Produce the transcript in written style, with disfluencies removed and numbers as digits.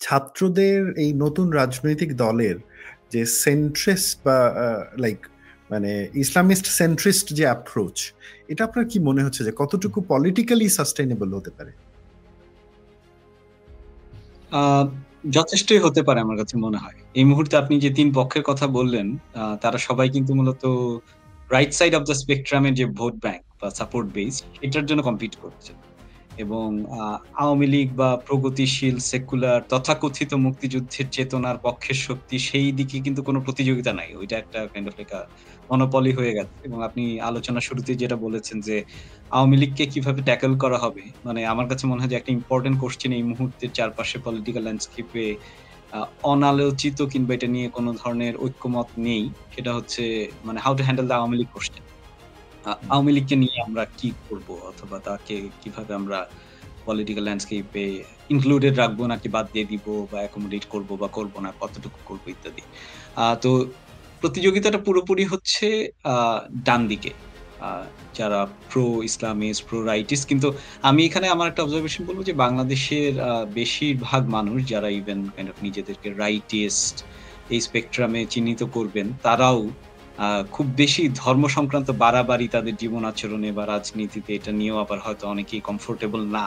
ছাত্রদের এই নতুন রাজনৈতিক দলের যে সেন্ট্রিস্ট বা লাইক মানে ইসলামিস্ট সেন্ট্রিস্ট যে অ্যাপ্রোচ, এটা আপনার কি মনে হচ্ছে যে কতটুকু পলিটিক্যালি সাস্টেইনেবল হতে পারে? যথেষ্টই হতে পারে আমার কাছে মনে হয়। এই মুহূর্তে আপনি যে ৩ পক্ষের কথা বললেন, তারা সবাই কিন্তু মূলত right side of the spectrum এর যে ভোট ব্যাংক বা সাপোর্ট বেস এটার জন্য কম্পিট করছে। এবং আওয়ামী লীগ বা প্রগতিশীল, সেকুলার তথাকথিত মুক্তিযুদ্ধের চেতনার পক্ষের শক্তি সেই দিকে কিন্তু কোনো প্রতিযোগিতা নাই। ওইটা একটা কাইন্ড অফ লাইক মনোপলি হয়ে গেছে। এবং আপনি আলোচনার শুরুতেই যেটা বলেছেন যে, আওয়ামী লীগকে কিভাবে ট্যাকল করা হবে? মানে আমার কাছে মনে হয় যে একটা ইম্পোর্টেন্ট কোয়েশ্চেন এই মুহূর্তে চারপাশে পলিটিক্যাল ল্যান্ডস্কেপে আ অনালোচিত কিংবা এটা নিয়ে কোন ধরনের ঐক্যমত নেই। সেটা হচ্ছে মানে how to handle the Awami League question. Awami লীগকে নিয়ে আমরা কি করব? অথবা তাকে কিভাবে আমরা পলিটিক্যাল ল্যান্ডস্কেপ এ ইনক্লুডেড রাখবো নাকি বাদ দিয়ে দিব বা অ্যাকোমোডেট করব বা করব না, কতটুকু করব ইত্যাদি। তো প্রতিযোগিতাটা পুরোপুরি হচ্ছে আ ডান দিকে। আ যারা প্রো ইসলামিস্ট, প্রো রাইটিস্ট, কিন্তু আমি এখানে আমার একটা অবজারভেশন বলব যে বাংলাদেশের বেশিরভাগ মানুষ যারা ইভেন কাইন্ড অফ নিজেদেরকে রাইটিস্ট এই স্পেকট্রাম এ চিহ্নিত করবেন, তারাও আ খুব বেশি ধর্ম সংক্রান্ত বাড়াবাড়ি তাদের জীবন আচরণে বা রাজনীতিতে এটা নিয়েও আবার হয়তো অনেকেই কমফোর্টেবল না।